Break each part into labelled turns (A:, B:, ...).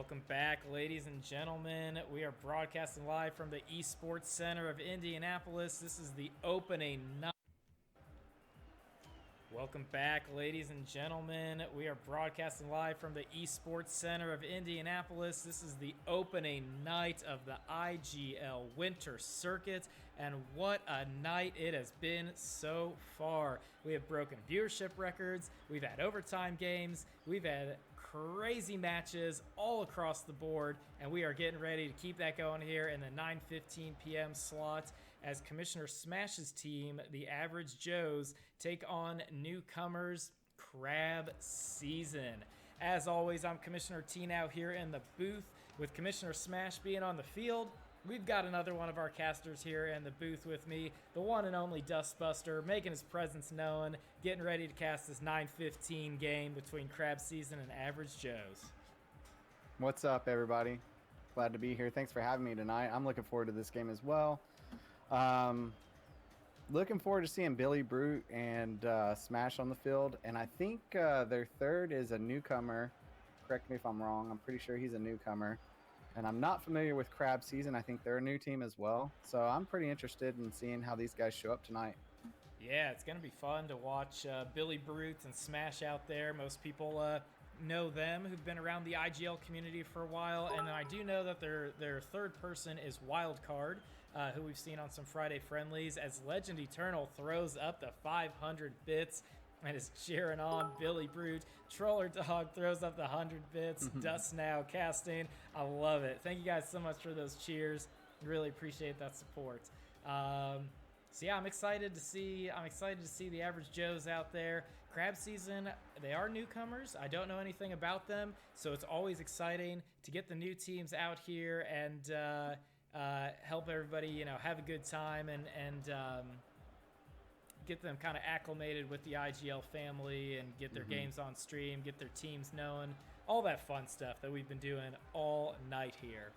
A: Welcome back, ladies and gentlemen. We are broadcasting live from the Esports Center of Indianapolis. This is the opening night. Welcome back, ladies and gentlemen. We are broadcasting live from the Esports Center of Indianapolis. This is the opening night of the IGL Winter Circuit, and what a night it has been so far. We have broken viewership records, we've had overtime games, we've had crazy matches all across the board, and we are getting ready to keep that going here in the 9:15 p.m. slot as Commissioner Smash's team, the Average Joes, take on newcomers Crab Season. As always, I'm Commissioner T now here in the booth with Commissioner Smash being on the field. We've got another one of our casters here in the booth with me, the one and only Dustbuster, making his presence known, getting ready to cast this 9:15 game between Crab Season and Average Joes.
B: What's up, everybody? Glad to be here. Thanks for having me tonight. I'm looking forward to this game as well. Looking forward to seeing Billy Brute and Smash on the field, and I think their third is a newcomer. Correct me if I'm wrong. I'm pretty sure he's a newcomer. And I'm not familiar with Crab Season. I think they're a new team as well. So I'm pretty interested in seeing how these guys show up tonight.
A: Yeah, it's going to be fun to watch Billy Brute and Smash out there. Most people know them who've been around the IGL community for a while. And then I do know that their third person is Wildcard, who we've seen on some Friday friendlies, as Legend Eternal throws up the 500 bits and is cheering on Billy Brute. Troller Dog throws up the 100 bits. Dust now casting. I love it. Thank you guys so much for those cheers. Really appreciate that support. So yeah, I'm excited to see the Average Joes out there. Crab Season, they are newcomers. I don't know anything about them, so it's always exciting to get the new teams out here and help everybody, have a good time and get them kind of acclimated with the IGL family and get their games on stream, get their teams known, all that fun stuff that we've been doing all night here.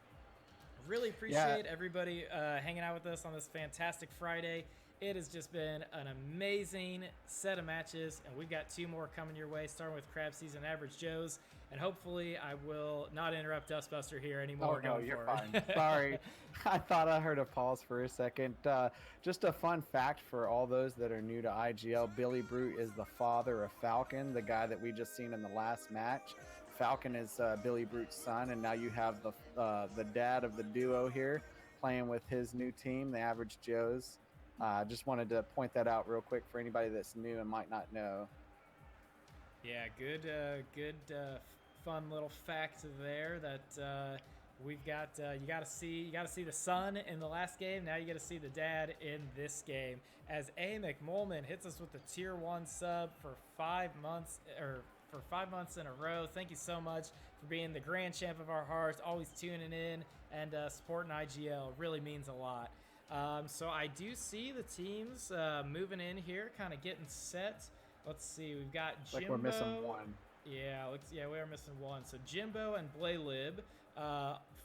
A: Really appreciate everybody hanging out with us on this fantastic Friday. It has just been an amazing set of matches, and we've got two more coming your way, starting with Crab Season Average Joes, and hopefully I will not interrupt Dustbuster here anymore.
B: Oh, no, you're fine. Sorry. I thought I heard a pause for a second. Just a fun fact for all those that are new to IGL, Billy Brute is the father of Falcon, the guy that we just seen in the last match. Falcon is Billy Brute's son, and now you have the dad of the duo here playing with his new team, the Average Joes. Just wanted to point that out real quick for anybody that's new and might not know.
A: Yeah, good, fun little fact there that we've got. You got to see the son in the last game. Now you got to see the dad in this game. As A. McMullman hits us with the Tier 1 sub for 5 months for 5 months in a row. Thank you so much for being the grand champ of our hearts, always tuning in and supporting IGL. Really means a lot. So I do see the teams moving in here, kind of getting set. Let's see, we've got Jimbo.
B: Like we're missing one.
A: Yeah, we are missing one. So Jimbo and Blaylib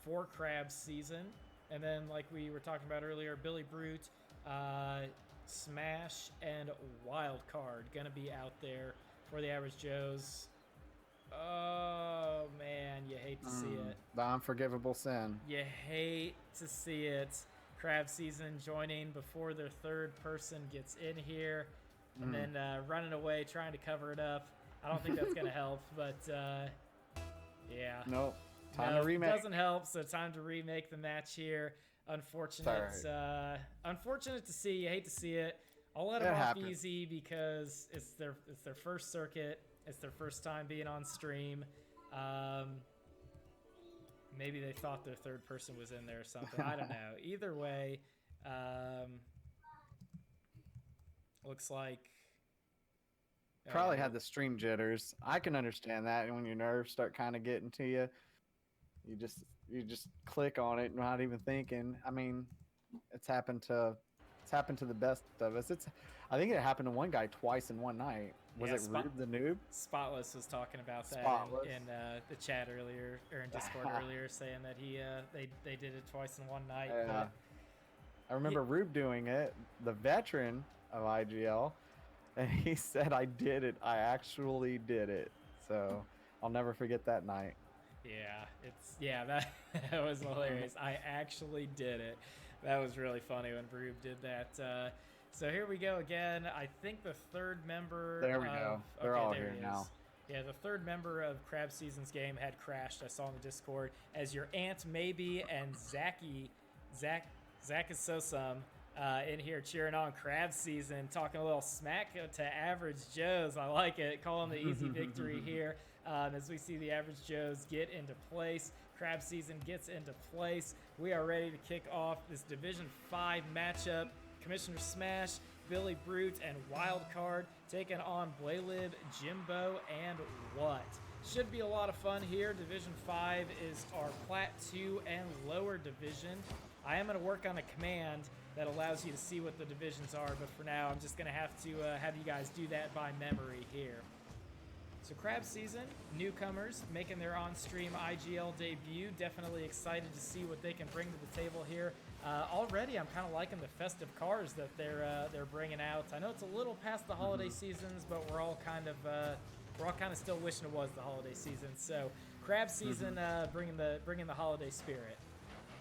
A: for Crab Season. And then, like we were talking about earlier, Billy Brute, Smash, and Wildcard going to be out there for the Average Joes. Oh, man, you hate to see it.
B: The unforgivable sin.
A: You hate to see it. Crab Season joining before their third person gets in here and then running away trying to cover it up. I don't think that's going to help, but yeah.
B: Nope. Time to remake.
A: It doesn't help, so time to remake the match here. Unfortunate. Unfortunate to see. You hate to see it. I'll let them off easy because it's their first circuit. It's their first time being on stream. Maybe they thought their third person was in there or something. I don't know. Either way, looks like
B: probably had the stream jitters. I can understand that, and when your nerves start kind of getting to you, you just click on it, not even thinking. I mean, it's happened to the best of us. I think it happened to one guy twice in one night. Was it Rube the Noob?
A: Spotless was talking about that in the chat earlier, or in Discord earlier, saying that they did it twice in one night.
B: Yeah. I remember Rube doing it, the veteran of IGL, and he said, "I did it. I actually did it." So I'll never forget that night.
A: That that was hilarious. I actually did it. That was really funny when Brube did that. So here we go again. I think the third member
B: There we
A: of
B: go. They're all
A: there
B: here
A: he is.
B: now.
A: Yeah, the third member of Crab Season's game had crashed. I saw in the Discord as your Aunt Maybe and Zach is so some in here cheering on Crab Season, talking a little smack to Average Joe's. I like it. Calling the easy victory here as we see the Average Joe's get into place. Crab Season gets into place. We are ready to kick off this Division 5 matchup. Commissioner Smash, Billy Brute, and Wildcard taking on Blaylib, Jimbo, and What. Should be a lot of fun here. Division 5 is our Plat 2 and lower division. I am going to work on a command that allows you to see what the divisions are, but for now I'm just going to have you guys do that by memory here. So Crab Season, newcomers making their on-stream IGL debut. Definitely excited to see what they can bring to the table here. Already, I'm kind of liking the festive cars that they're bringing out. I know it's a little past the holiday seasons, but we're all kind of still wishing it was the holiday season. So Crab Season bringing the holiday spirit,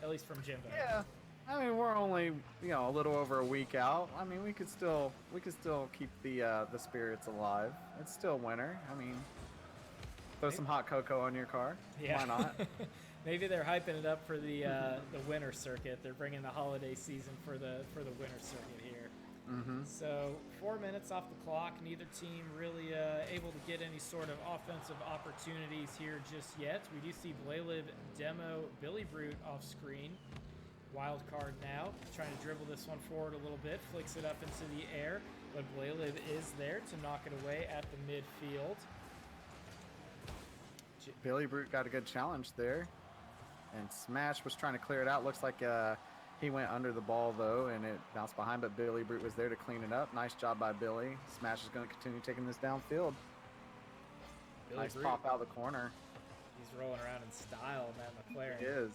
A: at least from Jimbo.
B: Yeah. I mean, we're only, a little over a week out. I mean, we could still keep the spirits alive. It's still winter. I mean, throw some hot cocoa on your car.
A: Yeah.
B: Why not?
A: Maybe they're hyping it up for the winter circuit. They're bringing the holiday season for the winter circuit here. So 4 minutes off the clock. Neither team really able to get any sort of offensive opportunities here just yet. We do see Blaylib demo Billy Brute off screen. Wild card now, trying to dribble this one forward a little bit, flicks it up into the air, but Blaylib is there to knock it away at the midfield.
B: Billy Brute got a good challenge there, and Smash was trying to clear it out. Looks like he went under the ball though, and it bounced behind, but Billy Brute was there to clean it up. Nice job by Billy. Smash is going to continue taking this downfield. Nice
A: Brute.
B: pop out of the corner.
A: He's rolling around in style, Matt McLaren.
B: He is.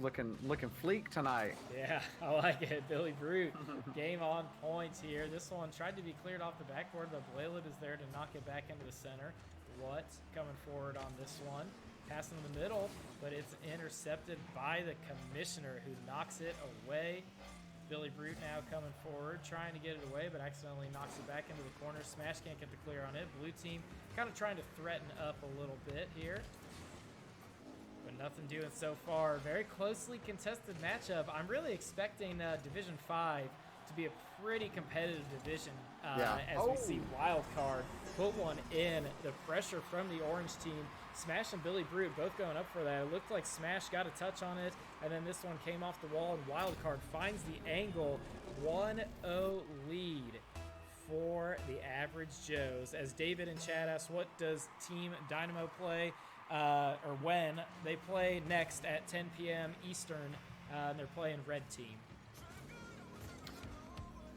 B: Looking fleek tonight.
A: Yeah, I like it. Billy Brute, game on point here. This one tried to be cleared off the backboard, but Blaylib is there to knock it back into the center. What coming forward on this one? Pass in the middle, but it's intercepted by the commissioner who knocks it away. Billy Brute now coming forward, trying to get it away, but accidentally knocks it back into the corner. Smash can't get the clear on it. Blue team kind of trying to threaten up a little bit here. But nothing doing so far. Very closely contested matchup. I'm really expecting Division 5 to be a pretty competitive division as we see Wildcard put one in. The pressure from the orange team. Smash and Billy Brute both going up for that. It looked like Smash got a touch on it, and then this one came off the wall, and Wildcard finds the angle. 1-0 lead for the Average Joes. As David in chat asks, what does Team Dynamo play? Or when they play next at 10 p.m. Eastern, and they're playing Red Team.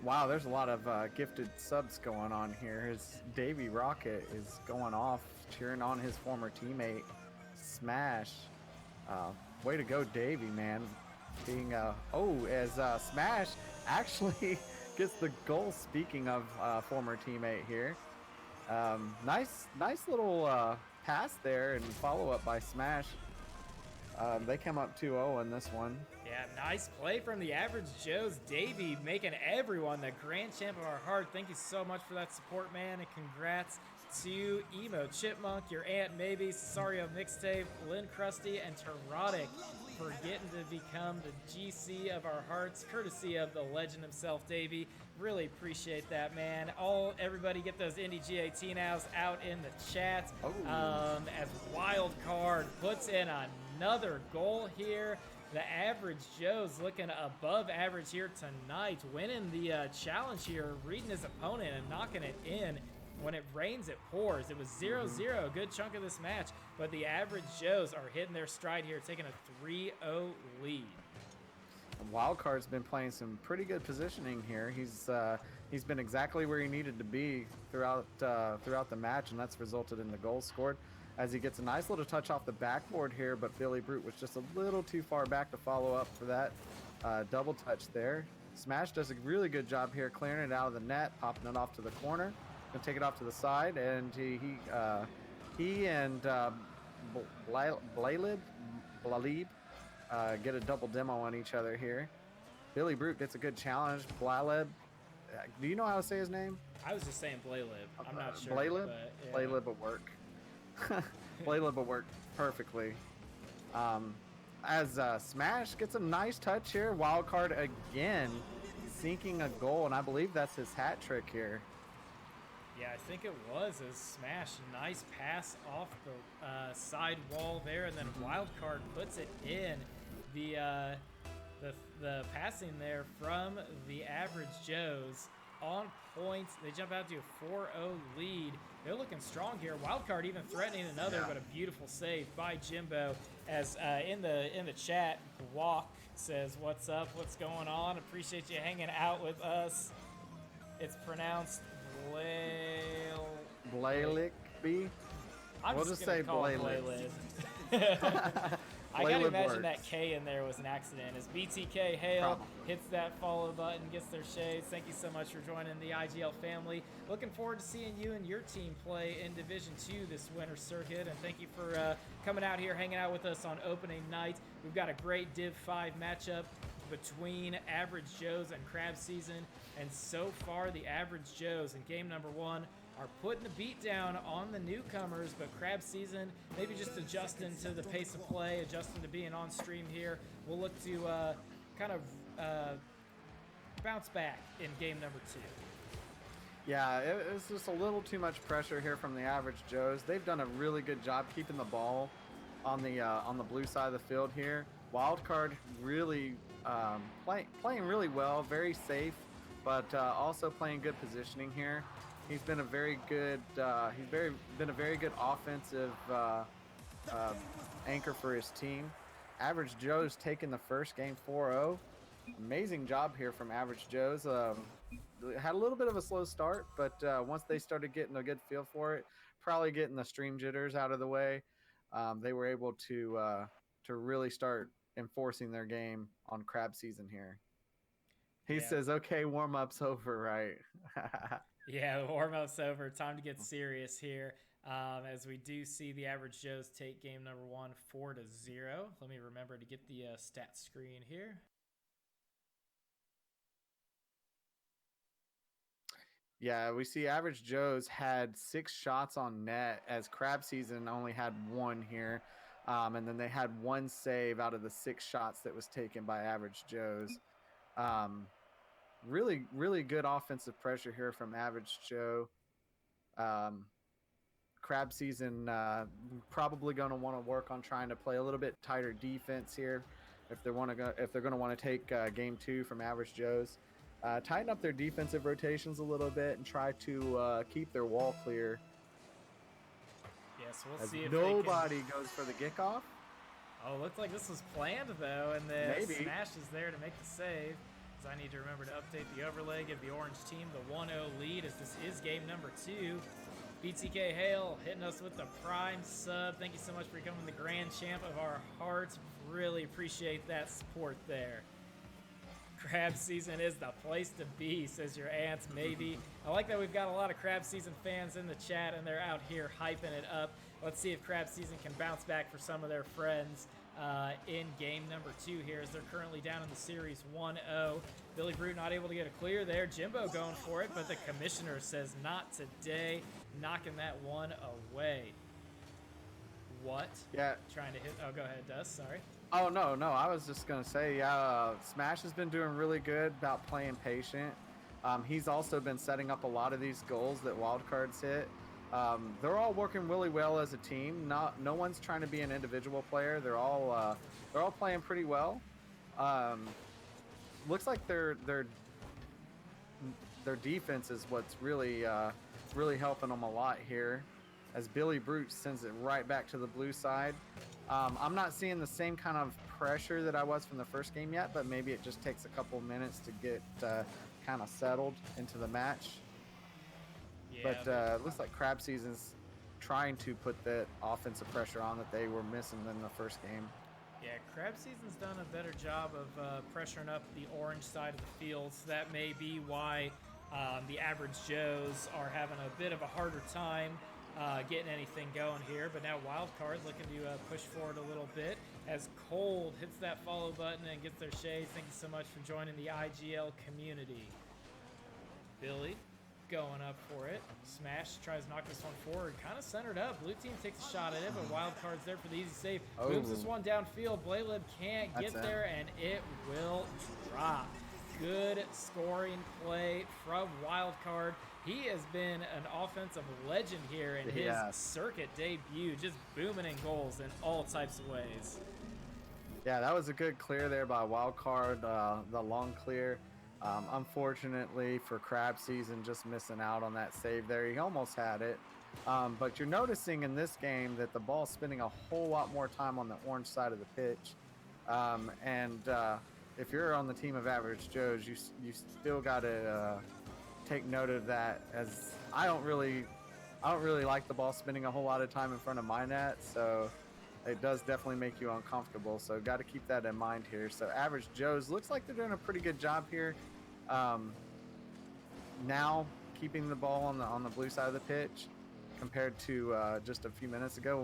B: Wow, there's a lot of gifted subs going on here. His Davy Rocket is going off, cheering on his former teammate, Smash. Way to go, Davy, man. Being as Smash actually gets the goal. Speaking of former teammate here, nice little pass there and follow up by Smash. They come up 2-0 in this one.
A: Yeah, nice play from the Average Joe's. Davey making everyone the grand champ of our heart. Thank you so much for that support, man, and congrats to Emo Chipmunk, your Aunt Maybe, Cesario Mixtape, Lynn Krusty, and Terotic for getting to become the GC of our hearts, courtesy of the legend himself, Davey. Really appreciate that, man. Everybody get those Indie GAT nows out in the chat. As Wildcard puts in another goal here. The Average Joe's looking above average here tonight, winning the challenge here, reading his opponent and knocking it in. When it rains, it pours. It was 0-0, a good chunk of this match, but the Average Joes are hitting their stride here, taking a 3-0 lead.
B: Wildcard's been playing some pretty good positioning here. He's been exactly where he needed to be throughout the match, and that's resulted in the goal scored. As he gets a nice little touch off the backboard here, but Billy Brute was just a little too far back to follow up for that double touch there. Smash does a really good job here, clearing it out of the net, popping it off to the corner, gonna take it off to the side, and he and Blalib, Blalib get a double demo on each other here. Billy Brute gets a good challenge. Blalib, do you know how to say his name?
A: I was just saying Blaylib. I'm not sure,
B: Blalib?
A: but yeah.
B: Blalib will work. Blalib will work perfectly. As Smash gets a nice touch here. Wild card again, sinking a goal, and I believe that's his hat trick here.
A: Yeah, I think it was a Smash. Nice pass off the side wall there, and then Wildcard puts it in. The passing there from the Average Joes on point. They jump out to a 4-0 lead. They're looking strong here. Wildcard even threatening another, but a beautiful save by Jimbo. As in the chat, Guac says, "What's up? What's going on? Appreciate you hanging out with us." It's pronounced
B: Blaylickby.
A: We'll
B: just say
A: Blaylib. I gotta imagine that K in there was an accident. As BTK Hale hits that follow button, gets their shades. Thank you so much for joining the IGL family. Looking forward to seeing you and your team play in Division 2 this winter circuit. And thank you for coming out here, hanging out with us on opening night. We've got a great Div 5 matchup between Average Joes and Crab Season. And so far, the Average Joes in game number 1 are putting the beat down on the newcomers, but Crab Season maybe just adjusting to the pace of play, adjusting to being on stream here. We'll look to kind of bounce back in game number 2.
B: Yeah, it's just a little too much pressure here from the Average Joes. They've done a really good job keeping the ball on the blue side of the field here. Wildcard really playing really well, very safe, but also playing good positioning here. He's been a very good been a very good offensive anchor for his team. Average Joe's taken the first game 4-0. Amazing job here from Average Joe's. Had a little bit of a slow start, but once they started getting a good feel for it, probably getting the stream jitters out of the way, they were able to really start enforcing their game on Crab Season here. He says, "Okay, warm up's over, right?"
A: Yeah, the warm-up's over. Time to get serious here. As we do see the Average Joes take game number 1 4-0. Let me remember to get the stats screen here.
B: Yeah, we see Average Joe's had 6 shots on net, as Crab Season only had 1 here. And then they had 1 save out of the 6 shots that was taken by Average Joe's. Really, really good offensive pressure here from Average Joe. Crab Season probably going to want to work on trying to play a little bit tighter defense here if they're going to want to take game 2 from Average Joe's. Tighten up their defensive rotations a little bit and try to keep their wall clear.
A: Yes, we'll see if
B: nobody goes for the kickoff.
A: Oh, looks like this was planned though, and the
B: Maybe.
A: Smash is there to make the save. As I need to remember to update the overlay, give the orange team the 1-0 lead, as this is game number 2. BTK Hale hitting us with the prime sub. Thank you so much for becoming the grand champ of our hearts. Really appreciate that support there. Crab Season is the place to be, says your aunts, maybe. I like that we've got a lot of Crab Season fans in the chat, and they're out here hyping it up. Let's see if Crab Season can bounce back for some of their friends in game number 2 here, as they're currently down in the series 1-0. Billy Brute not able to get a clear there. Jimbo going for it, but the commissioner says not today, knocking that one away. What?
B: Yeah.
A: Trying to hit. Oh, go ahead, Dust. Sorry.
B: Oh, no. I was just going to say, Smash has been doing really good about playing patient. He's also been setting up a lot of these goals that Wildcards hit. They're all working really well as a team. No one's trying to be an individual player. They're all playing pretty well. Looks like their defense is what's really helping them a lot here, as Billy Brute sends it right back to the blue side. I'm not seeing the same kind of pressure that I was from the first game yet, but maybe it just takes a couple minutes to get kind of settled into the match. Yeah, but it looks like Crab Season's trying to put that offensive pressure on that they were missing in the first game.
A: Yeah, Crab Season's done a better job of pressuring up the orange side of the field, so that may be why the Average Joes are having a bit of a harder time getting anything going here. But now Wild Card looking to push forward a little bit as Cold hits that follow button and gets their shades. Thank you so much for joining the IGL community. Billy going up for it. Smash tries to knock this one forward. Kind of centered up. Blue team takes a shot at it, but Wild Card's there for the easy save. Moves this one downfield. Blaylib can't get there, and it will drop. Good scoring play from Wild Card. He has been an offensive legend here in his circuit debut, just booming in goals in all types of ways.
B: Yeah, that was a good clear there by Wild Card, the long clear. Unfortunately for Crab Season, just missing out on that save there. He almost had it. But you're noticing in this game that the ball's spending a whole lot more time on the orange side of the pitch. If you're on the team of Average Joes, you still got to take note of that, as I don't really like the ball spending a whole lot of time in front of my net, so it does definitely make you uncomfortable. So got to keep that in mind here. So Average Joes looks like they're doing a pretty good job here. Now keeping the ball on the blue side of the pitch compared to just a few minutes ago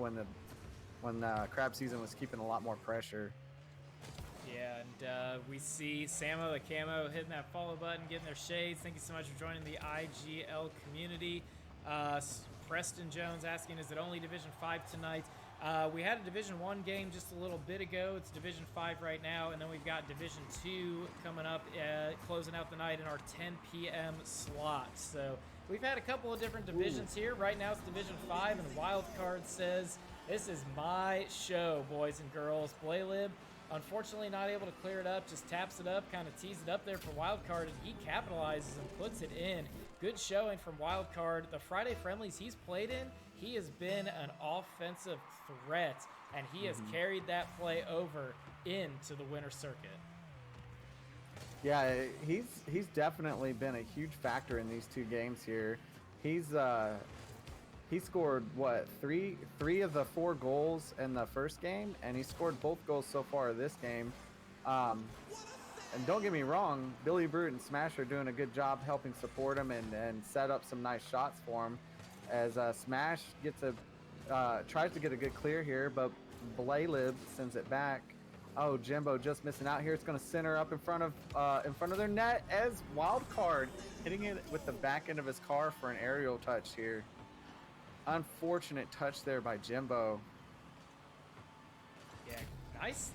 B: when Crab Season was keeping a lot more pressure.
A: Yeah, and we see Samo the Camo hitting that follow button, getting their shades. Thank you so much for joining the IGL community. Preston Jones asking, is it only Division 5 tonight? We had a Division 1 game just a little bit ago. It's Division 5 right now, and then we've got Division 2 coming up, closing out the night in our 10 p.m. slot. So we've had a couple of different divisions here. Right now it's Division 5, and Wild Card says, this is my show, boys and girls. Blaylib, unfortunately not able to clear it up, just taps it up, kind of tees it up there for Wild Card, and he capitalizes and puts it in. Good showing from Wild Card. The Friday friendlies he's played in, he has been an offensive threat, and he has carried that play over into the winter circuit.
B: Yeah, he's definitely been a huge factor in these two games here. He scored what, three of the 4 goals in the first game, and he scored both goals so far this game. And don't get me wrong, Billy Brute and Smash are doing a good job helping support him and set up some nice shots for him. As Smash tries to get a good clear here, but Blaylib sends it back. Oh, Jimbo just missing out here. It's going to center up in front of their net, as Wild Card hitting it with the back end of his car for an aerial touch here. Unfortunate touch there by Jimbo.
A: Yeah, nice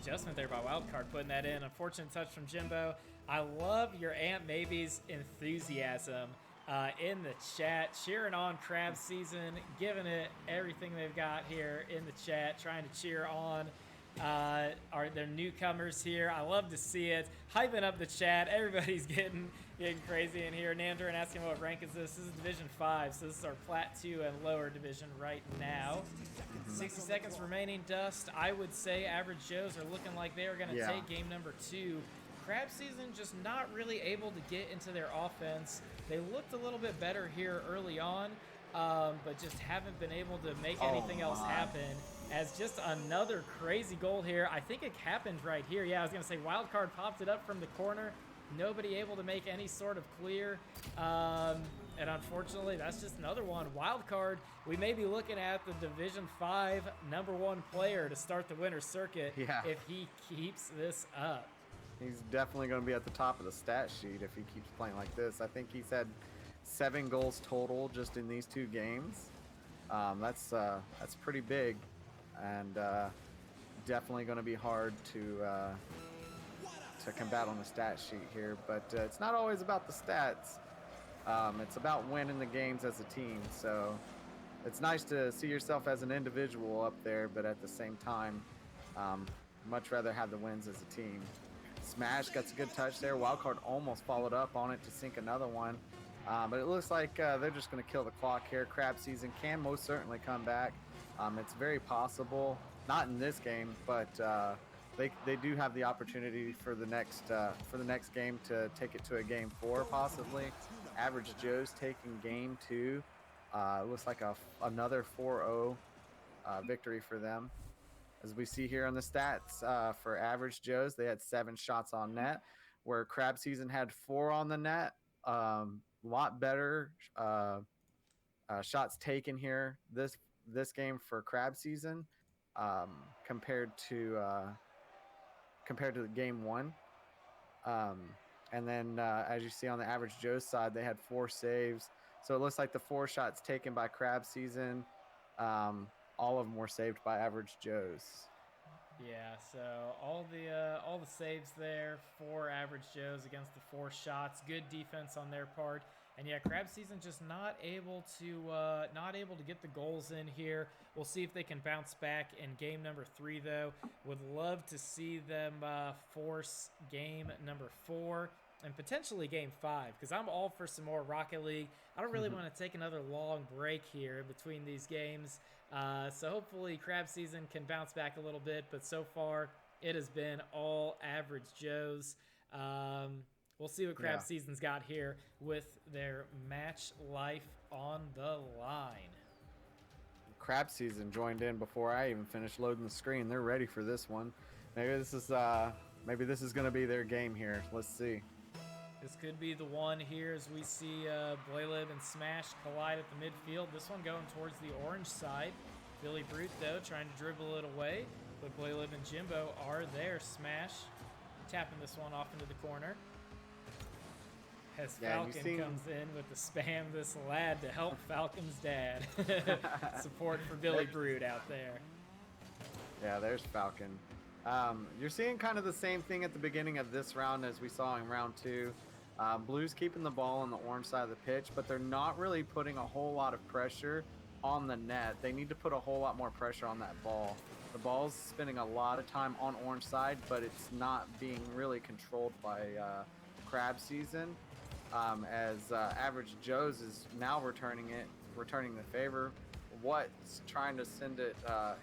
A: adjustment there by Wildcard putting that in. Unfortunate touch from Jimbo. I love your Aunt Maybe's enthusiasm in the chat, cheering on Crab Season, giving it everything they've got here in the chat, trying to cheer on their newcomers here. I love to see it. Hyping up the chat. Everybody's getting crazy in here. Nandarin asking what rank is this? This is Division 5, so this is our Plat 2 and lower division right now. 60 seconds remaining, Dust. I would say Average Joes are looking like they are going to take game number 2. Crab Season just not really able to get into their offense. They looked a little bit better here early on, but just haven't been able to make anything else happen. As just another crazy goal here. I think it happened right here. Yeah, I was going to say Wildcard popped it up from the corner. Nobody able to make any sort of clear. And unfortunately, that's just another one. Wildcard, we may be looking at the Division 5 #1 player to start the winter circuit if he keeps this up.
B: He's definitely going to be at the top of the stat sheet if he keeps playing like this. I think he's had 7 goals total just in these 2 games. That's pretty big, and definitely going to be hard to combat on the stat sheet here. But it's not always about the stats. It's about winning the games as a team. So it's nice to see yourself as an individual up there, but at the same time, much rather have the wins as a team. Smash gets a good touch there. Wildcard almost followed up on it to sink another one. But it looks like they're just going to kill the clock here. Crab Season can most certainly come back. It's very possible. Not in this game, but they do have the opportunity for the next game to take it to a game 4 possibly. Average Joe's taking game 2. Looks like another 4-0 victory for them. As we see here on the stats for Average Joe's, they had 7 shots on net, where Crab Season had 4 on the net. A lot better shots taken here this game for crab season, compared to the game one. Um, and then as you see on the average Joe's side, they had 4 saves. So it looks like the 4 shots taken by crab season, all of them were saved by average Joe's.
A: Yeah, so all the saves there for average Joes against the 4 shots. Good defense on their part, and yeah, Crab Season just not able to get the goals in here. We'll see if they can bounce back in game number 3 though. Would love to see them force game number 4 and potentially game 5, because I'm all for some more Rocket League. I don't really want to take another long break here in between these games. So hopefully Crab Season can bounce back a little bit, but so far it has been all average Joes. We'll see what Crab Season's got here with their match life on the line.
B: Crab Season joined in before I even finished loading the screen. They're ready for this one. Maybe this is going to be their game here. Let's see.
A: This could be the one here as we see Blaylib and Smash collide at the midfield. This one going towards the orange side. Billy Brute, though, trying to dribble it away. But Blaylib and Jimbo are there. Smash tapping this one off into the corner. As Falcon comes in with the spam this lad to help Falcon's dad. Support for Billy Brute out there.
B: Yeah, there's Falcon. You're seeing kind of the same thing at the beginning of this round as we saw in round 2. Blue's keeping the ball on the orange side of the pitch, but they're not really putting a whole lot of pressure on the net. They need to put a whole lot more pressure on that ball. The ball's spending a lot of time on orange side, but it's not being really controlled by Crab Season. As average Joe's is now returning the favor. What's trying to send it,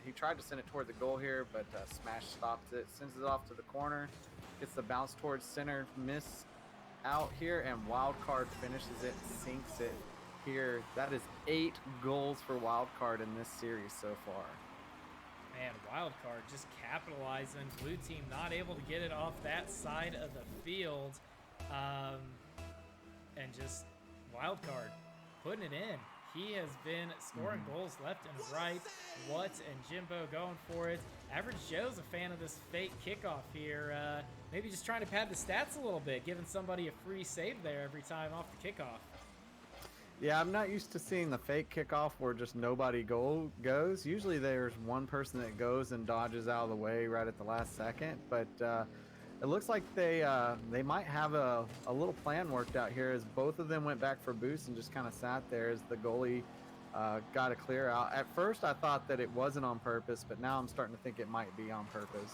B: he tried to send it toward the goal here, but Smash stops it, sends it off to the corner, gets the bounce towards center, miss out here, and Wildcard finishes it, sinks it here. That is 8 goals for Wildcard in this series so far.
A: Man, Wildcard just capitalizing. Blue team not able to get it off that side of the field. And just Wildcard putting it in. He has been scoring goals left and right. What and Jimbo going for it. Average Joe's a fan of this fake kickoff here. Maybe just trying to pad the stats a little bit, giving somebody a free save there every time off the kickoff.
B: Yeah, I'm not used to seeing the fake kickoff where just nobody goes. Usually there's one person that goes and dodges out of the way right at the last second, but it looks like they might have a little plan worked out here as both of them went back for boost and just kind of sat there as the goalie got a clear out. At first I thought that it wasn't on purpose, but now I'm starting to think it might be on purpose.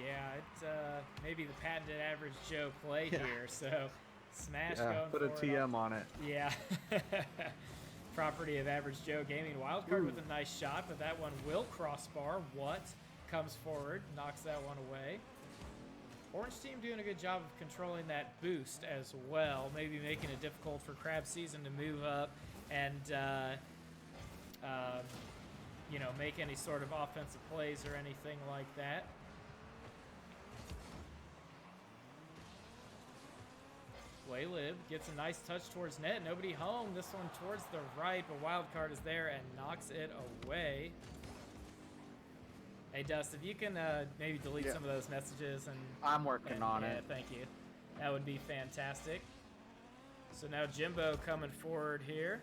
A: Yeah, it's maybe the patented average Joe play here. So Smash going
B: put a TM on it.
A: Yeah. Property of Average Joe Gaming. Wildcard with a nice shot, but that one will crossbar. What comes forward, knocks that one away. Orange team doing a good job of controlling that boost as well, maybe making it difficult for Crab Season to move up and make any sort of offensive plays or anything like that. Blaylib gets a nice touch towards net. Nobody home. This one towards the right, but Wildcard is there and knocks it away. Hey, Dust, if you can maybe delete some of those messages.
B: I'm working on it.
A: Thank you. That would be fantastic. So now Jimbo coming forward here.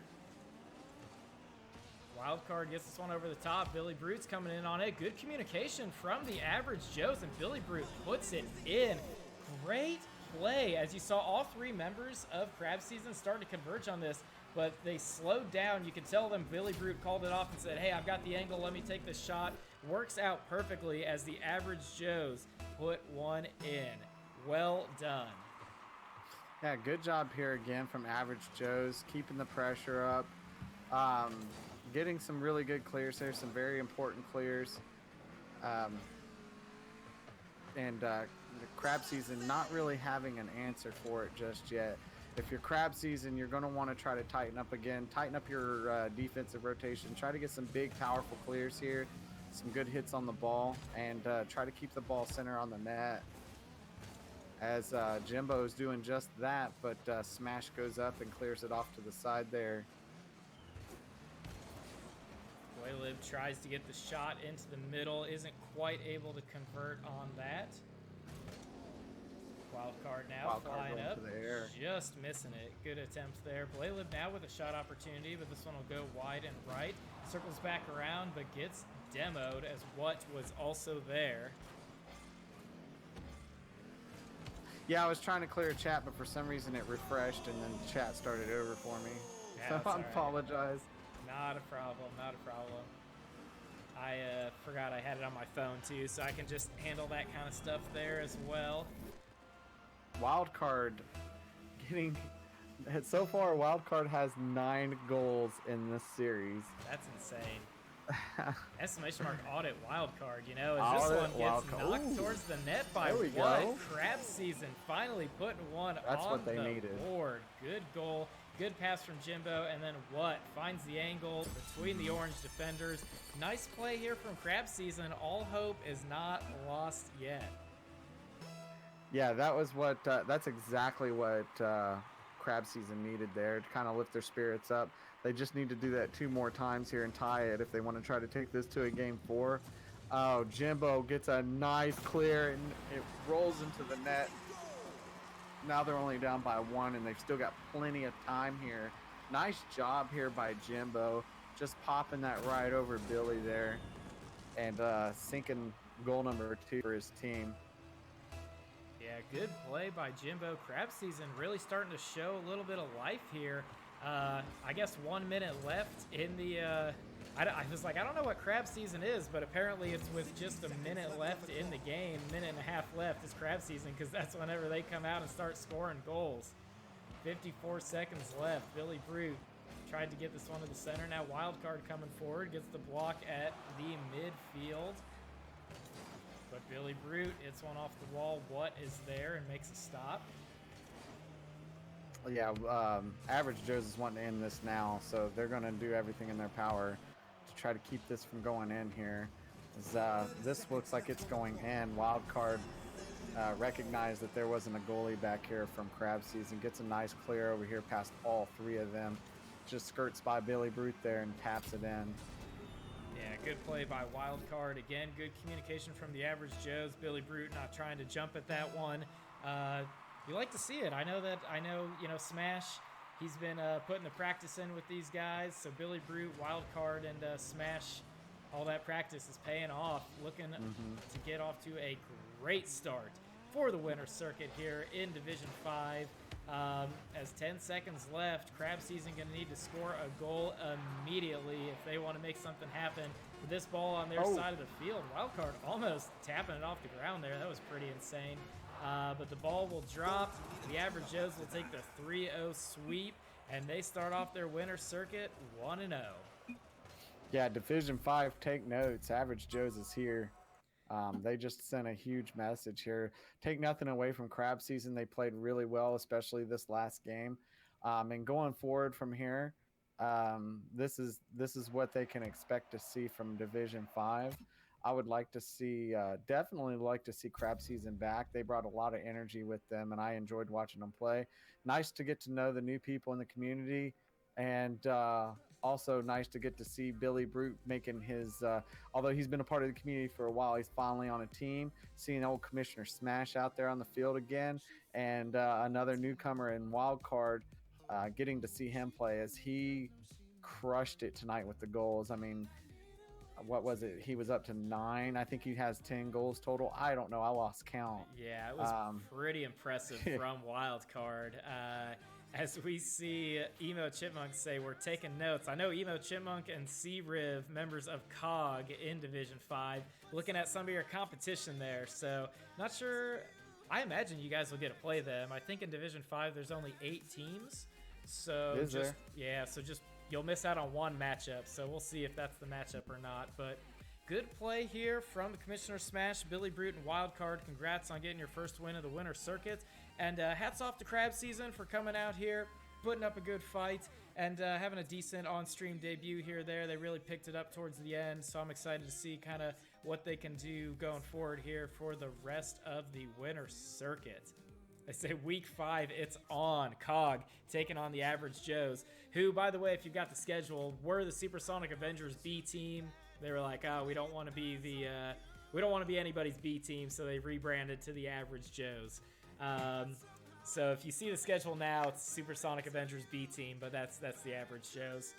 A: Wildcard gets this one over the top. Billy Brute's coming in on it. Good communication from the Average Joes, and Billy Brute puts it in. Great play. As you saw, all 3 members of Crab Season started to converge on this, but they slowed down. You can tell them Billy Brute called it off and said, hey, I've got the angle. Let me take this shot. Works out perfectly as the Average Joes put one in. Well done.
B: Yeah, good job here again from Average Joe's, keeping the pressure up, getting some really good clears here, some very important clears. The Crab Season not really having an answer for it just yet. If you're Crab Season, you're going to want to try to tighten up again, tighten up your defensive rotation, try to get some big, powerful clears here, some good hits on the ball, and try to keep the ball center on the net. as Jimbo's doing just that, but Smash goes up and clears it off to the side there.
A: Waylib tries to get the shot into the middle, isn't quite able to convert on that. Wild card now, flying up, just missing it. Good attempt there. Blalib now with a shot opportunity, but this one will go wide and right. Circles back around, but gets demoed as what was also there.
B: Yeah, I was trying to clear chat, but for some reason it refreshed and then chat started over for me.
A: Yeah,
B: so I apologize.
A: Not a problem, not a problem. I forgot I had it on my phone too, so I can just handle that kind of stuff there as well.
B: Wildcard getting... So far, Wildcard has 9 goals in this series.
A: That's insane. Exclamation mark audit Wildcard, you know, as this one gets knocked towards the net by what? Crab Season finally putting one on the board. Good goal. Good pass from Jimbo, and then what? Finds the angle between the orange defenders. Nice play here from Crab Season. All hope is not lost yet.
B: Yeah, that was what. That's exactly what Crab Season needed there to kind of lift their spirits up. They just need to do that 2 more times here and tie it if they want to try to take this to a game 4. Oh, Jimbo gets a nice clear, and it rolls into the net. Now they're only down by 1, and they've still got plenty of time here. Nice job here by Jimbo, just popping that right over Billy there, and sinking goal number 2 for his team.
A: Yeah, good play by Jimbo. Crab Season really starting to show a little bit of life here. I guess 1 minute left in the... I was like, I don't know what Crab Season is, but apparently it's with just a minute left in the game. Minute and a half left is Crab Season, because that's whenever they come out and start scoring goals. 54 seconds left. Billy Brute tried to get this one to the center. Now Wildcard coming forward, gets the block at the midfield. But Billy Brute hits one off the wall. What is there? And makes a stop.
B: Yeah, Average Joe's is wanting to end this now, so they're going to do everything in their power to try to keep this from going in here. This looks like it's going in. Wildcard recognized that there wasn't a goalie back here from Crab Season. Gets a nice clear over here past all 3 of them. Just skirts by Billy Brute there and taps it in.
A: Yeah, good play by Wildcard. Again, good communication from the Average Joes. Billy Brute not trying to jump at that one. You like to see it. I know, you know, Smash, he's been putting the practice in with these guys. So Billy Brute, Wildcard, and Smash, all that practice is paying off. Looking to get off to a great start for the winner's circuit here in Division 5. As 10 seconds left, Crab Season going to need to score a goal immediately if they want to make something happen. With this ball on their side of the field, Wildcard almost tapping it off the ground there. That was pretty insane. But the ball will drop. The Average Joes will take the 3-0 sweep, and they start off their winner's circuit 1-0.
B: Yeah, Division 5, take notes. Average Joe's is here. They just sent a huge message here. Take nothing away from Crab Season. They played really well, especially this last game. And going forward from here, this is what they can expect to see from Division 5. I would like to see, definitely like to see Crab Season back. They brought a lot of energy with them, and I enjoyed watching them play. Nice to get to know the new people in the community, and also nice to get to see Billy Brute making his, although he's been a part of the community for a while, he's finally on a team. Seeing old Commissioner Smash out there on the field again, and another newcomer in Wildcard, getting to see him play as he crushed it tonight with the goals. I mean, what was it? He was up to 9. I think he has 10 goals total. I don't know. I lost count.
A: Yeah, it was pretty impressive from Wildcard. As we see Emo Chipmunk say, we're taking notes. I know Emo Chipmunk and C-Riv, members of COG in Division 5, looking at some of your competition there. So, not sure. I imagine you guys will get to play them. I think in Division 5 there's only 8 teams. So, just you'll miss out on one matchup, so we'll see if that's the matchup or not. But good play here from the Commissioner Smash, Billy Brute, and Wildcard. Congrats on getting your first win of the winter circuit. And hats off to Crab Season for coming out here, putting up a good fight, and having a decent on-stream debut here there. They really picked it up towards the end, so I'm excited to see kind of what they can do going forward here for the rest of the winter circuit. I say week 5, it's on. COG taking on the Average Joes, who, by the way, if you've got the schedule, were the Supersonic Avengers B team. They were like, oh, we don't want to be anybody's B team, so they rebranded to the Average Joes. So if you see the schedule now, it's Supersonic Avengers B team, but that's the Average Joes.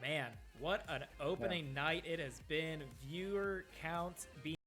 A: Man, what an opening night it has been. Viewer count being